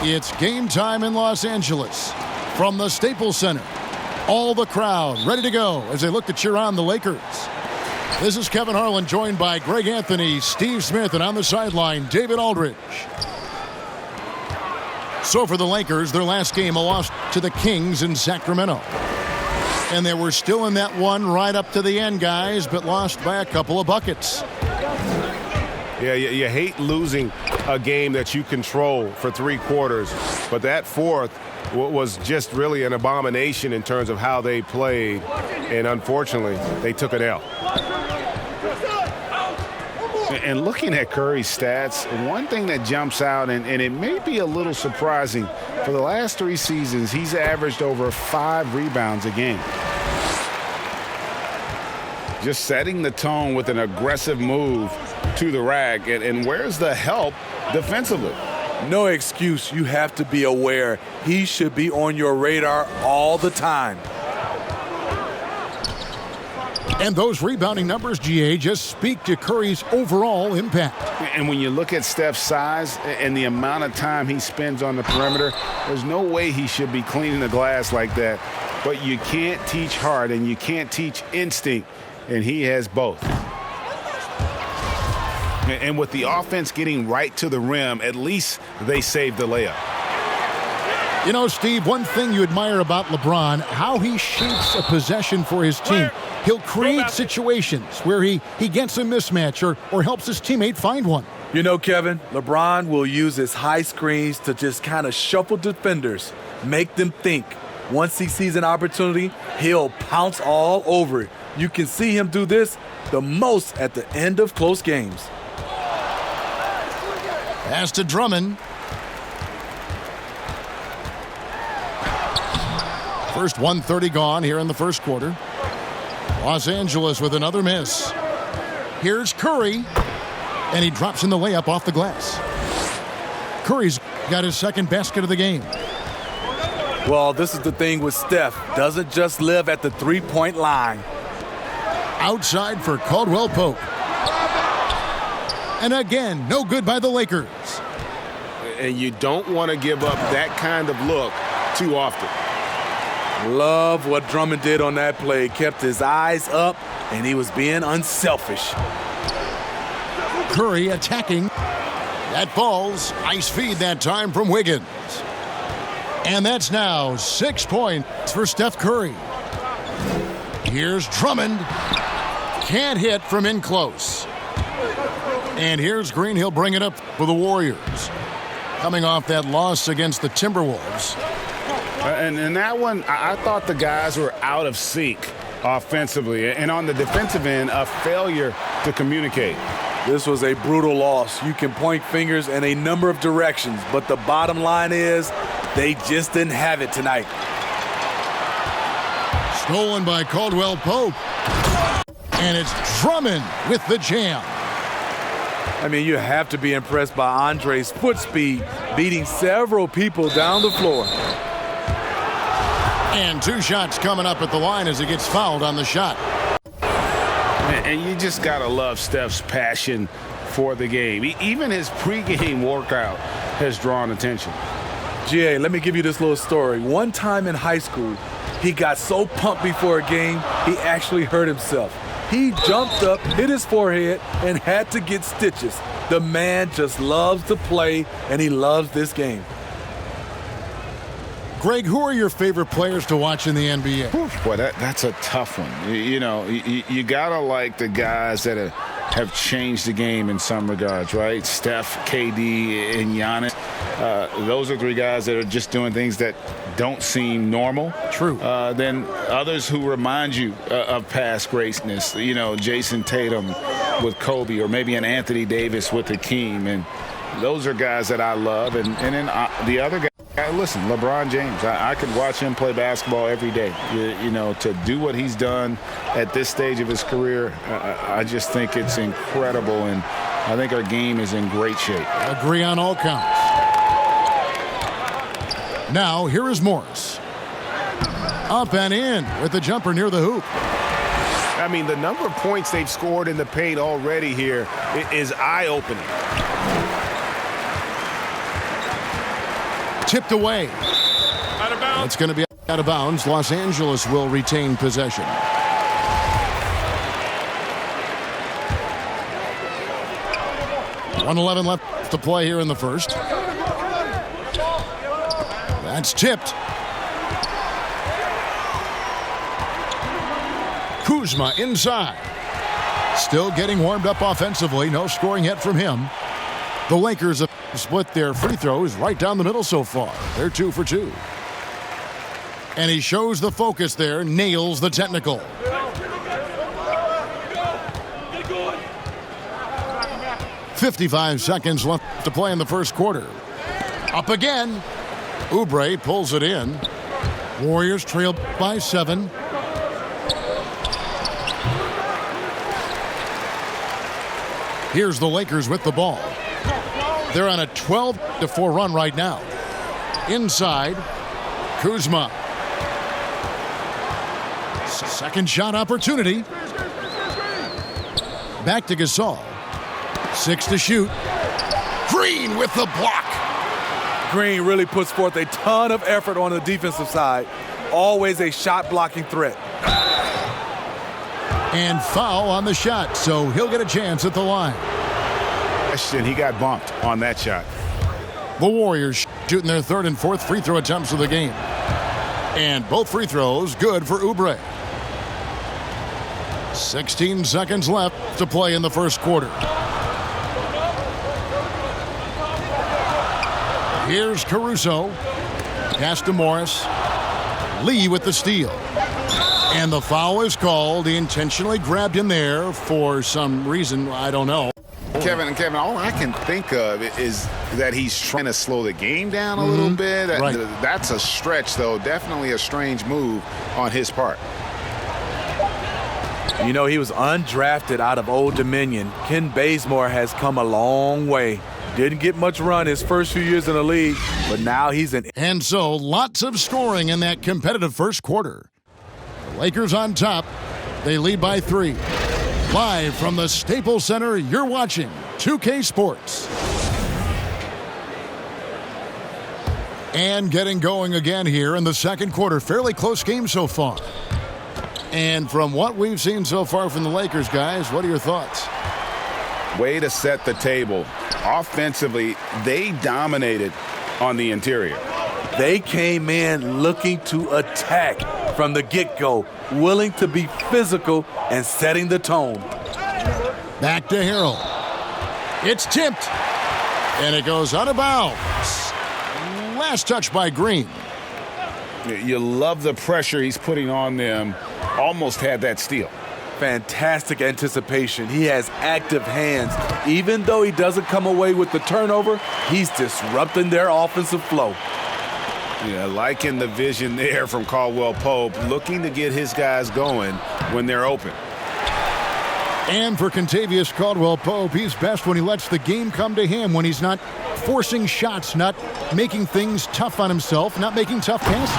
It's game time in Los Angeles from the Staples Center. All the crowd ready to go as they look to cheer on the Lakers. This is Kevin Harlan, joined by Greg Anthony, Steve Smith, and on the sideline, David Aldridge. So for the Lakers, their last game, a loss to the Kings in Sacramento. And they were still in that one right up to the end, guys, but lost by a couple of buckets. Yeah, you hate losing a game that you control for 3 quarters, but that fourth was just really an abomination in terms of how they played, and unfortunately, they took an L. And looking at Curry's stats, one thing that jumps out, and it may be a little surprising, for the last 3 seasons, he's averaged over 5 rebounds a game. Just setting the tone with an aggressive move to the rack. And where's the help defensively? No excuse. You have to be aware. He should be on your radar all the time. And those rebounding numbers, GA, just speak to Curry's overall impact. And when you look at Steph's size and the amount of time he spends on the perimeter, there's no way he should be cleaning the glass like that. But you can't teach heart and you can't teach instinct, and he has both. And with the offense getting right to the rim, at least they saved the layup. You know, Steve, one thing you admire about LeBron, how he shapes a possession for his team. He'll create situations where he gets a mismatch or helps his teammate find one. You know, Kevin, LeBron will use his high screens to just kind of shuffle defenders, make them think. Once he sees an opportunity, he'll pounce all over it. You can see him do this the most at the end of close games. Pass to Drummond. First 1:30 gone here in the first quarter. Los Angeles with another miss. Here's Curry, and he drops in the layup off the glass. Curry's got his second basket of the game. Well, this is the thing with Steph. Doesn't just live at the three-point line. Outside for Caldwell Pope. And again, no good by the Lakers. And you don't want to give up that kind of look too often. Love what Drummond did on that play. Kept his eyes up, and he was being unselfish. Curry attacking. That falls. Nice feed that time from Wiggins. And that's now 6 points for Steph Curry. Here's Drummond. Can't hit from in close. And here's Green. He'll bring it up for the Warriors. Coming off that loss against the Timberwolves. And in that one, I thought the guys were out of sync offensively. And on the defensive end, a failure to communicate. This was a brutal loss. You can point fingers in a number of directions, but the bottom line is they just didn't have it tonight. Stolen by Caldwell Pope. And it's Drummond with the jam. I mean, you have to be impressed by Andre's foot speed, beating several people down the floor. And 2 shots coming up at the line as he gets fouled on the shot. And you just got to love Steph's passion for the game. Even his pregame workout has drawn attention. GA, let me give you this little story. One time in high school, he got so pumped before a game, he actually hurt himself. He jumped up, hit his forehead, and had to get stitches. The man just loves to play, and he loves this game. Greg, who are your favorite players to watch in the NBA? Boy, that's a tough one. You got to like the guys that have changed the game in some regards, right? Steph, KD, and Giannis. Those are 3 guys that are just doing things that don't seem normal. True. Then others who remind you of past greatness. Jason Tatum with Kobe, or maybe an Anthony Davis with Hakeem. And those are guys that I love. And then the other guy. Listen, LeBron James, I could watch him play basketball every day. To do what he's done at this stage of his career, I just think it's incredible, and I think our game is in great shape. Agree on all counts. Now, here is Morris. Up and in with the jumper near the hoop. I mean, the number of points they've scored in the paint already here is eye-opening. tipped away. It's going to be out of bounds. Los Angeles will retain possession. .111 left to play here in the first. That's tipped. Kuzma inside. Still getting warmed up offensively. No scoring yet from him. The Lakers have split their free throws right down the middle so far. They're 2 for 2. And he shows the focus there, nails the technical. .55 seconds left to play in the first quarter. Up again. Oubre pulls it in. Warriors trail by 7. Here's the Lakers with the ball. They're on a 12-4 run right now. Inside, Kuzma. Second shot opportunity. Back to Gasol. 6 to shoot. Green with the block. Green really puts forth a ton of effort on the defensive side. Always a shot-blocking threat. And foul on the shot, so he'll get a chance at the line. He got bumped on that shot. The Warriors shooting their third and fourth free throw attempts of the game. And both free throws good for Oubre. 16 seconds left to play in the first quarter. Here's Caruso. Pass to Morris. Lee with the steal. And the foul is called. He intentionally grabbed him there for some reason. I don't know. Kevin, all I can think of is that he's trying to slow the game down a little bit. Right. That's a stretch, though. Definitely a strange move on his part. You know, he was undrafted out of Old Dominion. Ken Bazemore has come a long way. Didn't get much run his first few years in the league, but now he's an... And so, lots of scoring in that competitive first quarter. The Lakers on top. They lead by 3. Live from the Staples Center, you're watching 2K Sports. And getting going again here in the second quarter. Fairly close game so far. And from what we've seen so far from the Lakers, guys, what are your thoughts? Way to set the table. Offensively, they dominated on the interior. They came in looking to attack from the get-go, willing to be physical and setting the tone. Back to Harrell. It's tipped. And it goes out of bounds. Last touch by Green. You love the pressure he's putting on them. Almost had that steal. Fantastic anticipation. He has active hands. Even though he doesn't come away with the turnover, he's disrupting their offensive flow. Yeah, liking the vision there from Caldwell Pope, looking to get his guys going when they're open. And for Kentavious Caldwell-Pope, he's best when he lets the game come to him, when he's not forcing shots, not making things tough on himself, not making tough passes.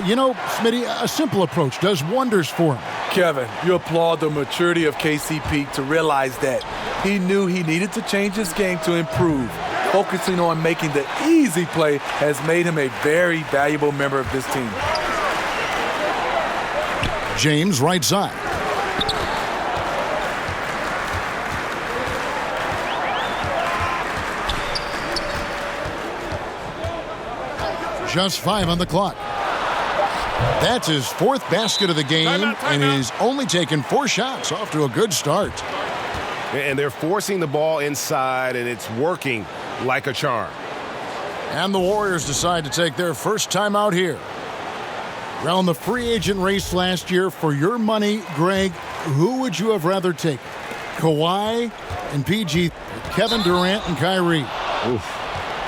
Smitty, a simple approach does wonders for him. Kevin, you applaud the maturity of KCP to realize that. He knew he needed to change his game to improve. Focusing on making the easy play has made him a very valuable member of this team. James, right side. Just 5 on the clock. That's his 4th basket of the game, and he's only taken 4 shots. Off to a good start. And they're forcing the ball inside, and it's working like a charm. And the Warriors decide to take their first time out here. Around the free agent race last year, for your money, Greg, who would you have rather taken? Kawhi and PG, Kevin Durant and Kyrie. Oof.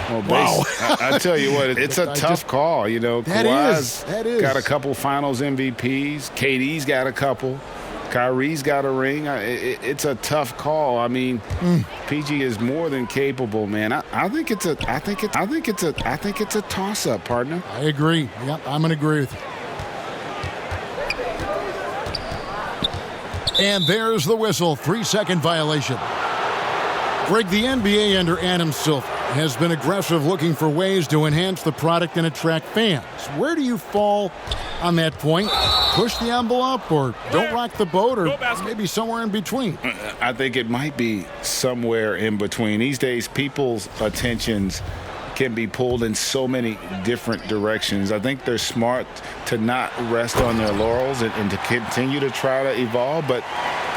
Well, wow. I tell you what, it's a tough call. You know, Kawhi's that is. got a couple finals MVPs. KD's got a couple. Kyrie's got a ring. It's a tough call. I mean, PG is more than capable, man. I think it's a toss-up, partner. I agree. Yep, I'm going to agree with you. And there's the whistle. 3-second violation. Greg, the NBA under Adam Silver has been aggressive, looking for ways to enhance the product and attract fans. Where do you fall on that point? Push the envelope, or don't rock the boat, or maybe somewhere in between? I think it might be somewhere in between. These days, people's attentions can be pulled in so many different directions. I think they're smart to not rest on their laurels and to continue to try to evolve. But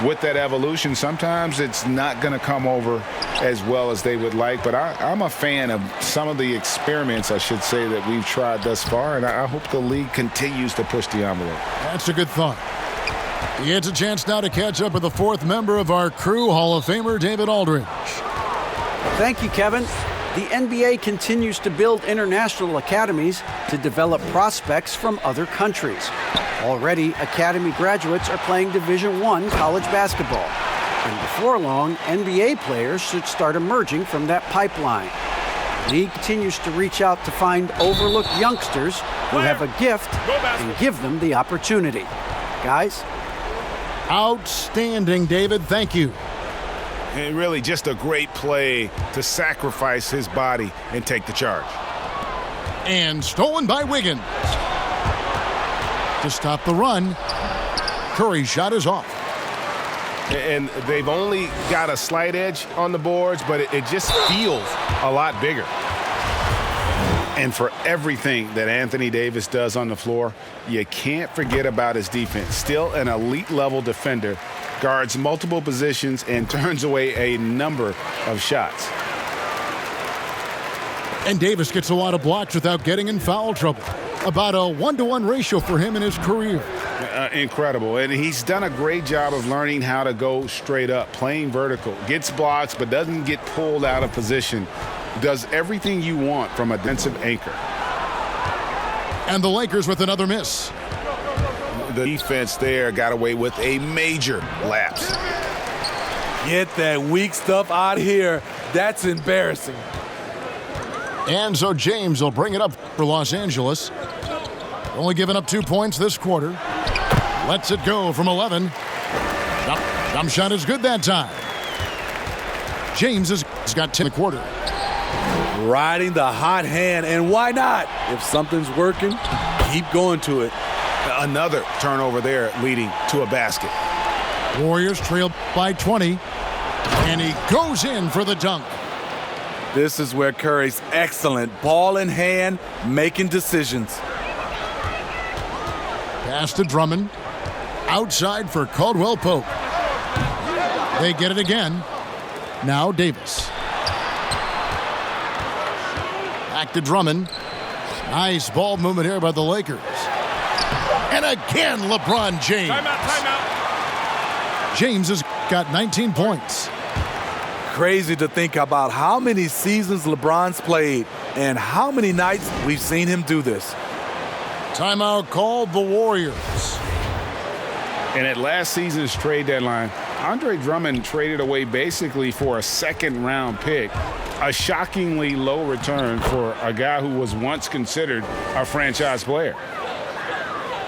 with that evolution, sometimes it's not going to come over as well as they would like. But I'm a fan of some of the experiments, I should say, that we've tried thus far. And I hope the league continues to push the envelope. That's a good thought. He gets a chance now to catch up with the fourth member of our crew, Hall of Famer David Aldridge. Thank you, Kevin. The NBA continues to build international academies to develop prospects from other countries. Already, academy graduates are playing Division I college basketball. And before long, NBA players should start emerging from that pipeline. The league continues to reach out to find overlooked youngsters who have a gift and give them the opportunity. Guys? Outstanding, David. Thank you. And really just a great play to sacrifice his body and take the charge. And stolen by Wiggins. To stop the run, Curry's shot is off. And they've only got a slight edge on the boards, but it just feels a lot bigger. And for everything that Anthony Davis does on the floor, you can't forget about his defense. Still an elite level defender, guards multiple positions and turns away a number of shots. And Davis gets a lot of blocks without getting in foul trouble. About a 1-to-1 ratio for him in his career. Incredible. And he's done a great job of learning how to go straight up, playing vertical. Gets blocks but doesn't get pulled out of position. Does everything you want from a defensive anchor. And the Lakers with another miss. The defense there got away with a major lapse. Get that weak stuff out here. That's embarrassing. And so James will bring it up for Los Angeles. Only giving up 2 points this quarter. Lets it go from 11. Dump shot is good that time. James has got 10 in the quarter. Riding the hot hand, and why not? If something's working, keep going to it. Another turnover there leading to a basket. Warriors trail by 20, and he goes in for the dunk. This is where Curry's excellent. Ball in hand, making decisions. Pass to Drummond. Outside for Caldwell Pope. They get it again. Now Davis. Back to Drummond. Nice ball movement here by the Lakers. And again, LeBron James. Timeout. James has got 19 points. Crazy to think about how many seasons LeBron's played and how many nights we've seen him do this. Timeout called the Warriors. And at last season's trade deadline, Andre Drummond traded away basically for a second-round pick, a shockingly low return for a guy who was once considered a franchise player.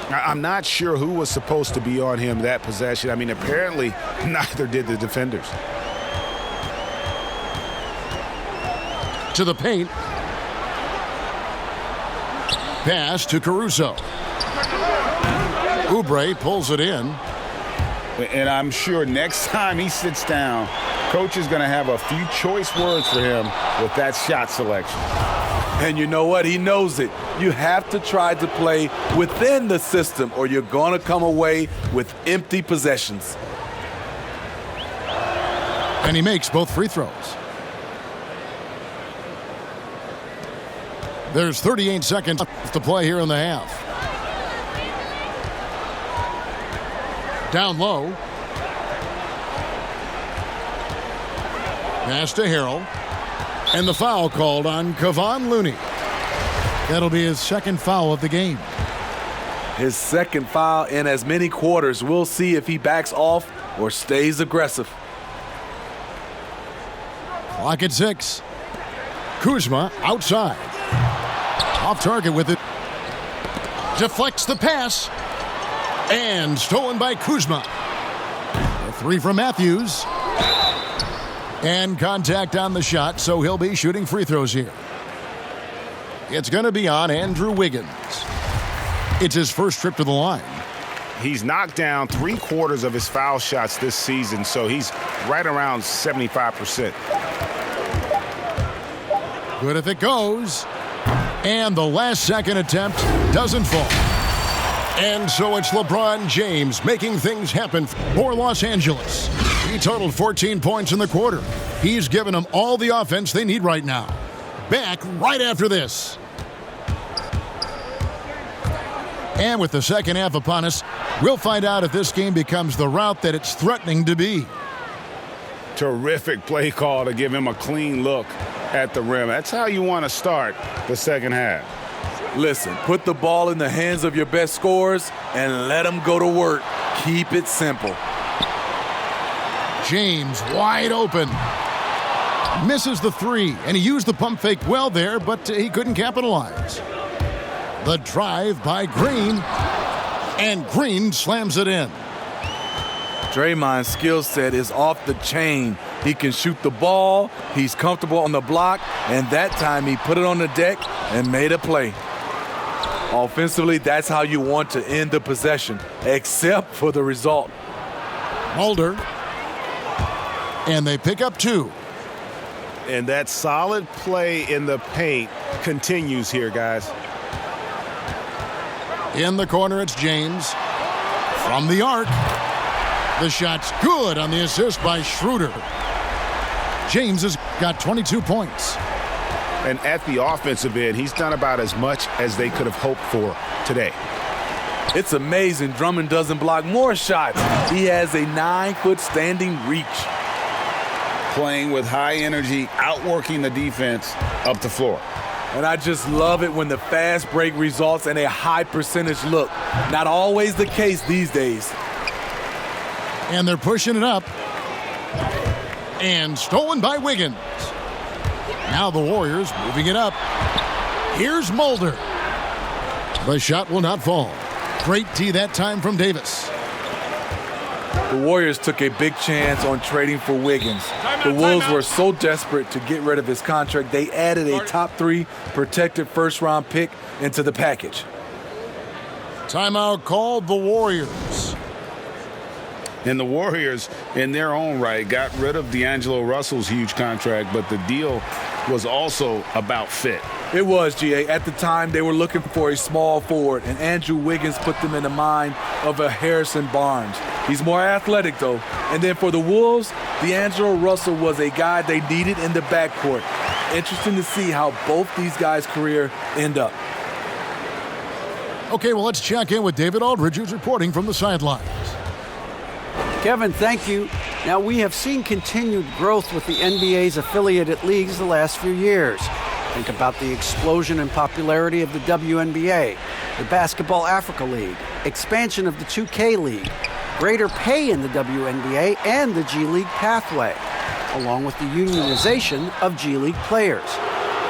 I'm not sure who was supposed to be on him that possession. I mean, apparently neither did the defenders. To the paint. Pass to Caruso. Oubre pulls it in. And I'm sure next time he sits down, coach is going to have a few choice words for him with that shot selection. And you know what? He knows it. You have to try to play within the system or you're going to come away with empty possessions. And he makes both free throws. There's 38 seconds to play here in the half. Down low. Pass to Harrell. And the foul called on Kevon Looney. That'll be his second foul of the game. His second foul in as many quarters. We'll see if he backs off or stays aggressive. Clock at 6. Kuzma outside. Off target with it. Deflects the pass. And stolen by Kuzma. A three from Matthews. And contact on the shot, so he'll be shooting free throws here. It's going to be on Andrew Wiggins. It's his first trip to the line. He's knocked down 3/4 of his foul shots this season, so he's right around 75%. Good if it goes. And the last second attempt doesn't fall. And so it's LeBron James making things happen for Los Angeles. He totaled 14 points in the quarter. He's given them all the offense they need right now. Back right after this. And with the second half upon us, we'll find out if this game becomes the route that it's threatening to be. Terrific play call to give him a clean look at the rim. That's how you want to start the second half. Listen, put the ball in the hands of your best scorers and let them go to work. Keep it simple. James wide open. Misses the three, and he used the pump fake well there, but he couldn't capitalize. The drive by Green, and Green slams it in. Draymond's skill set is off the chain. He can shoot the ball, he's comfortable on the block, and that time he put it on the deck and made a play. Offensively, that's how you want to end the possession, except for the result. Mulder. And they pick up 2. And that solid play in the paint continues here, guys. In the corner, it's James. From the arc. The shot's good on the assist by Schroeder. James has got 22 points. And at the offensive end, he's done about as much as they could have hoped for today. It's amazing Drummond doesn't block more shots. He has a 9-foot standing reach. Playing with high energy, outworking the defense up the floor. And I just love it when the fast break results in a high percentage look. Not always the case these days. And they're pushing it up. And stolen by Wiggins. Now the Warriors moving it up. Here's Mulder. The shot will not fall. Great tee that time from Davis. The Warriors took a big chance on trading for Wiggins. The Wolves were so desperate to get rid of his contract, they added a top 3 protected first-round pick into the package. Timeout called the Warriors. And the Warriors, in their own right, got rid of D'Angelo Russell's huge contract, but the deal was also about fit. It was, G.A. At the time, they were looking for a small forward, and Andrew Wiggins put them in the mind of a Harrison Barnes. He's more athletic, though. And then for the Wolves, D'Angelo Russell was a guy they needed in the backcourt. Interesting to see how both these guys' career end up. Okay, well, let's check in with David Aldridge, who's reporting from the sidelines. Kevin, thank you. Now, we have seen continued growth with the NBA's affiliated leagues the last few years. Think about the explosion in popularity of the WNBA, the Basketball Africa League, expansion of the 2K League, greater pay in the WNBA and the G League pathway, along with the unionization of G League players.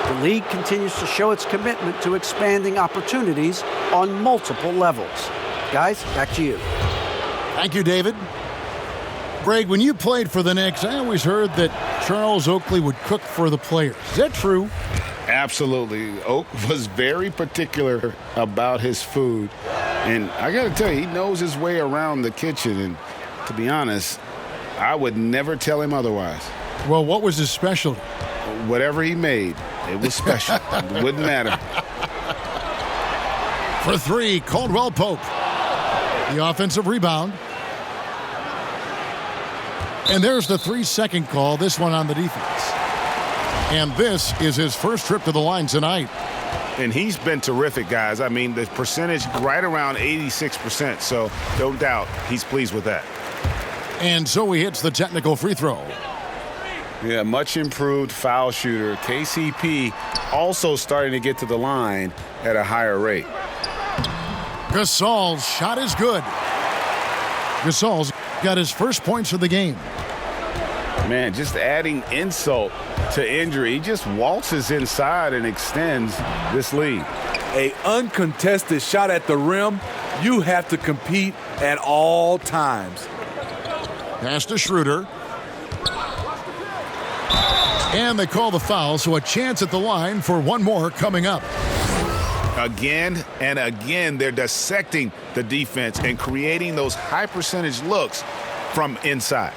The league continues to show its commitment to expanding opportunities on multiple levels. Guys, back to you. Thank you, David. Greg, when you played for the Knicks, I always heard that Charles Oakley would cook for the players. Is that true? Absolutely. Oak was very particular about his food. And I got to tell you, he knows his way around the kitchen. And to be honest, I would never tell him otherwise. Well, what was his specialty? Whatever he made, it was special. It wouldn't matter. For 3, Caldwell Pope. The offensive rebound. And there's the 3-second call, this one on the defense. And this is his first trip to the line tonight. And he's been terrific, guys. I mean, the percentage right around 86%, so no doubt he's pleased with that. And so he hits the technical free throw. Yeah, much improved foul shooter. KCP also starting to get to the line at a higher rate. Gasol's shot is good. Gasol's got his first points of the game. Man, just adding insult to injury. He just waltzes inside and extends this lead. An uncontested shot at the rim, you have to compete at all times. Pass to Schroeder. And they call the foul, so a chance at the line for one more coming up. Again and again, they're dissecting the defense and creating those high percentage looks from inside.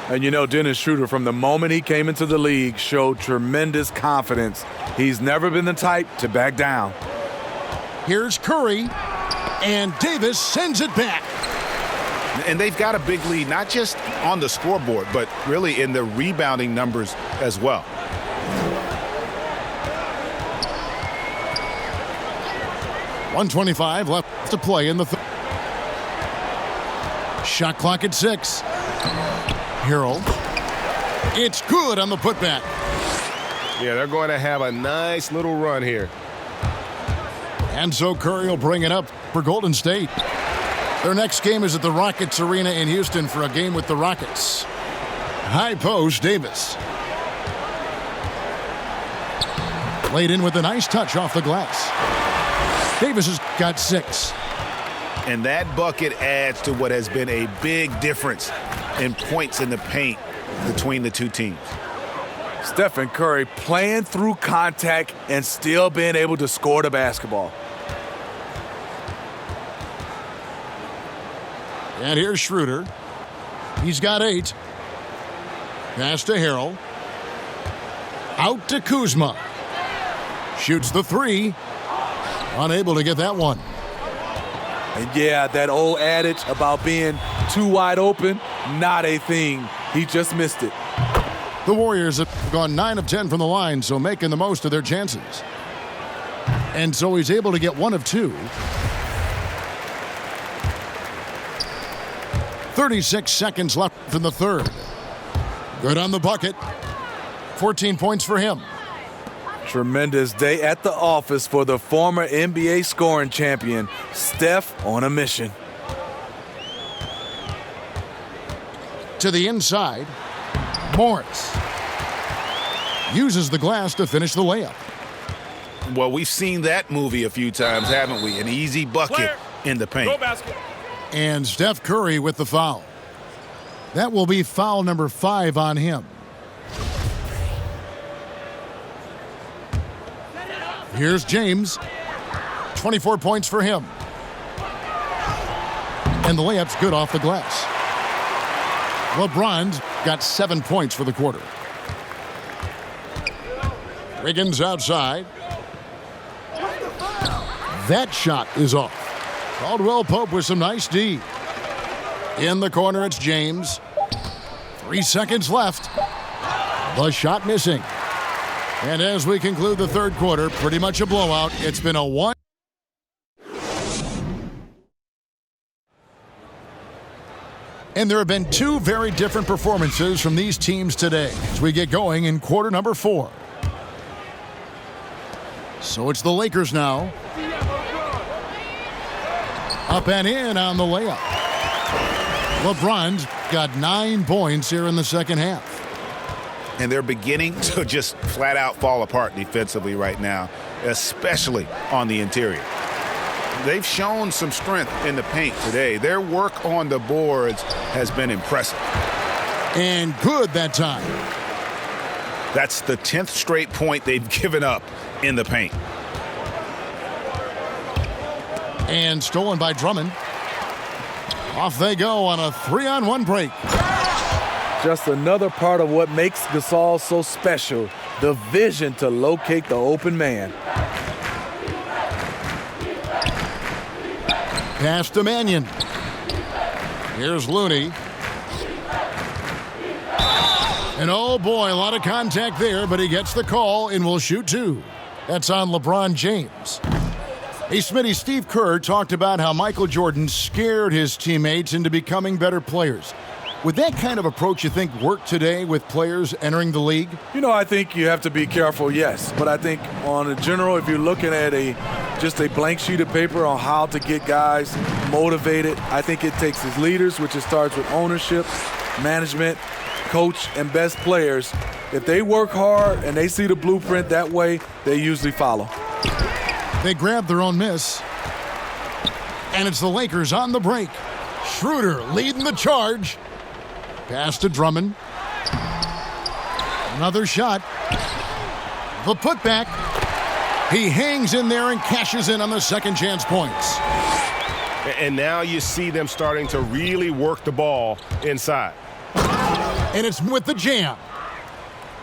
And you know, Dennis Schroeder, from the moment he came into the league, showed tremendous confidence. He's never been the type to back down. Here's Curry, and Davis sends it back. And they've got a big lead, not just on the scoreboard, but really in the rebounding numbers as well. .125 left to play in the third. Shot clock at 6. Harrell. It's good on the putback. Yeah, they're going to have a nice little run here. And so Curry will bring it up for Golden State. Their next game is at the Rockets Arena in Houston for a game with the Rockets. High post, Davis. Laid in with a nice touch off the glass. Davis has got 6. And that bucket adds to what has been a big difference in points in the paint between the two teams. Stephen Curry playing through contact and still being able to score the basketball. And here's Schroeder. He's got 8. Pass to Harrell. Out to Kuzma. Shoots the 3. Unable to get that one. And yeah, that old adage about being too wide open, not a thing. He just missed it. The Warriors have gone 9 of 10 from the line, so making the most of their chances. And so he's able to get 1 of 2. 36 seconds left in the third. Good on the bucket. 14 points for him. Tremendous day at the office for the former NBA scoring champion, Steph on a mission. To the inside, Morris uses the glass to finish the layup. Well, we've seen that movie a few times, haven't we? An easy bucket in the paint. Go basket. And Steph Curry with the foul. That will be foul number 5 on him. Here's James. 24 points for him. And the layup's good off the glass. LeBron's got 7 points for the quarter. Wiggins outside. That shot is off. Caldwell Pope with some nice D. In the corner, it's James. 3 seconds left. The shot missing. And as we conclude the third quarter, pretty much a blowout. It's been a 1. And there have been 2 very different performances from these teams today as we get going in quarter number 4. So it's the Lakers now. Up and in on the layup. LeBron's got 9 points here in the second half. And they're beginning to just flat out fall apart defensively right now, especially on the interior. They've shown some strength in the paint today. Their work on the boards has been impressive. And good that time. That's the 10th straight point they've given up in the paint. And stolen by Drummond. Off they go on a 3-on-1 break. Just another part of what makes Gasol so special, the vision to locate the open man. Pass to Mannion. Here's Looney. And oh boy, a lot of contact there, but he gets the call and will shoot 2. That's on LeBron James. Hey, Smitty, Steve Kerr talked about how Michael Jordan scared his teammates into becoming better players. Would that kind of approach, you think, work today with players entering the league? You know, I think you have to be careful, yes. But I think on a general, if you're looking at just a blank sheet of paper on how to get guys motivated, I think it takes his leaders, which it starts with ownership, management, coach, and best players. If they work hard and they see the blueprint that way, they usually follow. They grab their own miss. And it's the Lakers on the break. Schroeder leading the charge. Pass to Drummond. Another shot. The putback. He hangs in there and cashes in on the second chance points. And now you see them starting to really work the ball inside. And it's with the jam.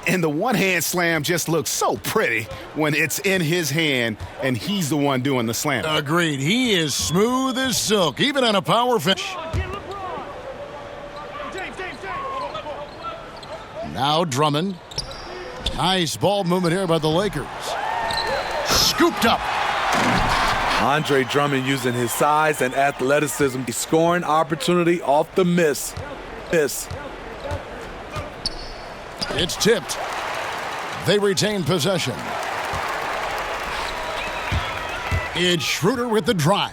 And the one-hand slam just looks so pretty when it's in his hand and he's the one doing the slam. Agreed. He is smooth as silk, even on a power finish. Now Drummond. Nice ball movement here by the Lakers. Scooped up. Andre Drummond using his size and athleticism. Scoring opportunity off the miss. It's tipped. They retain possession. It's Schroeder with the drive.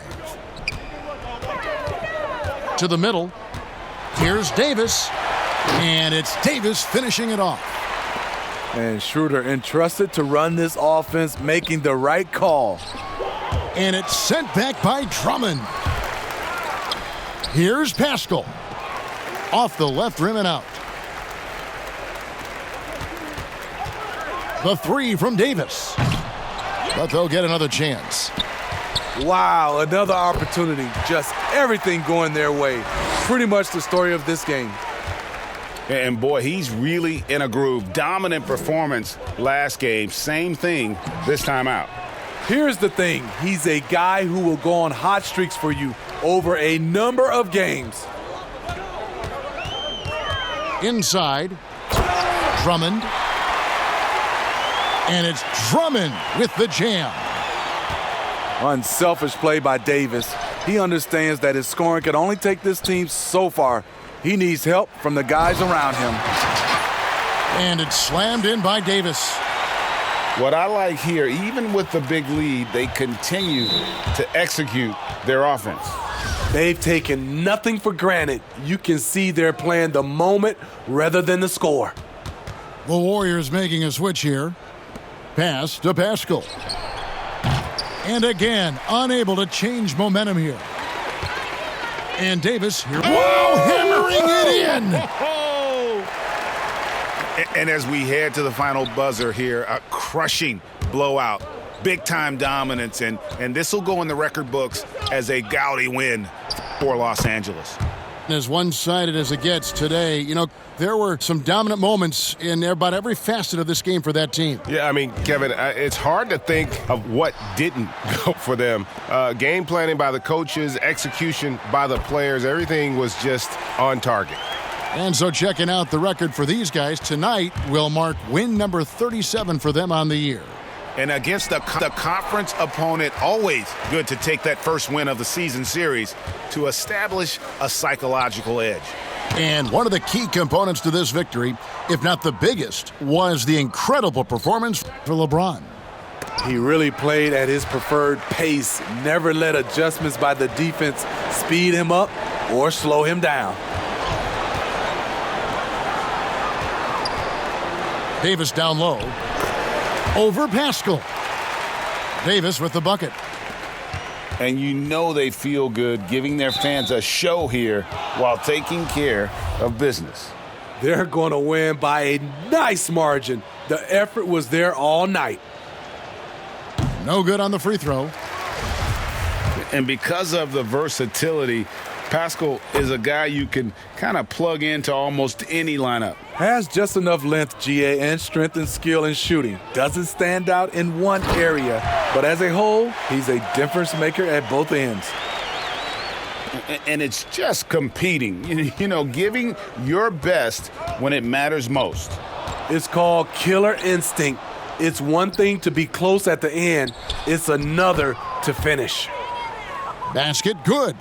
To the middle. Here's Davis. And it's Davis finishing it off. And Schroeder entrusted to run this offense, making the right call. And it's sent back by Drummond. Here's Pascal. Off the left rim and out. The three from Davis. But they'll get another chance. Wow, another opportunity. Just everything going their way. Pretty much the story of this game. And boy, he's really in a groove. Dominant performance last game. Same thing this time out. Here's the thing. He's a guy who will go on hot streaks for you over a number of games. Inside. Drummond. And it's Drummond with the jam. Unselfish play by Davis. He understands that his scoring can only take this team so far. He needs help from the guys around him. And it's slammed in by Davis. What I like here, even with the big lead, they continue to execute their offense. They've taken nothing for granted. You can see they're playing the moment rather than the score. The Warriors making a switch here. Pass to Pascal. And again, unable to change momentum here. And Davis here. Whoa, hammering it in. And as we head to the final buzzer here, a crushing blowout, big-time dominance, and this will go in the record books as a gaudy win for Los Angeles. As one-sided as it gets today, you know, there were some dominant moments in about every facet of this game for that team. Yeah, I mean, Kevin, it's hard to think of what didn't go for them. Game planning by the coaches, execution by the players, everything was just on target. And so checking out the record for these guys tonight will mark win number 37 for them on the year. And against the conference opponent, always good to take that first win of the season series to establish a psychological edge. And one of the key components to this victory, if not the biggest, was the incredible performance for LeBron. He really played at his preferred pace, never let adjustments by the defense speed him up or slow him down. Davis down low. Over Pascal. Davis with the bucket. And you know they feel good giving their fans a show here while taking care of business. They're going to win by a nice margin. The effort was there all night. No good on the free throw. And because of the versatility, Pascal is a guy you can kind of plug into almost any lineup. Has just enough length, GA, and strength and skill in shooting. Doesn't stand out in one area, but as a whole, he's a difference maker at both ends. And it's just competing, you know, giving your best when it matters most. It's called killer instinct. It's one thing to be close at the end. It's another to finish. Basket good.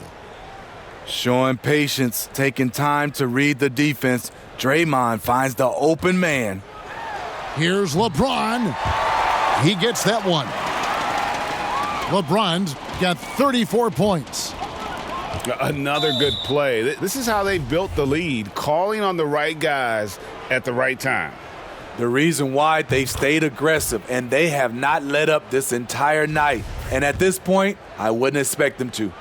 Showing patience, taking time to read the defense. Draymond finds the open man. Here's LeBron. He gets that one. LeBron's got 34 points. Another good play. This is how they built the lead, calling on the right guys at the right time. The reason why they've stayed aggressive, and they have not let up this entire night. And at this point, I wouldn't expect them to.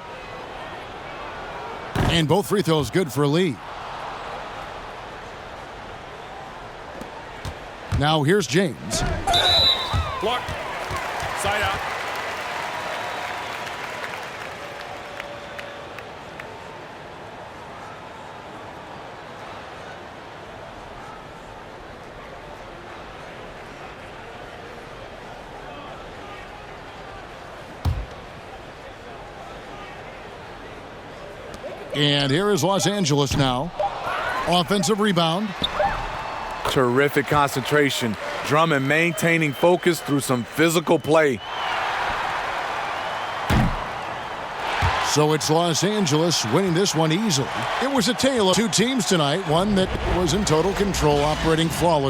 And both free throws good for Lee. Now here's James. Block. Side out. And here is Los Angeles now. Offensive rebound. Terrific concentration. Drummond maintaining focus through some physical play. So it's Los Angeles winning this one easily. It was a tale of two teams tonight, one that was in total control, operating flawlessly.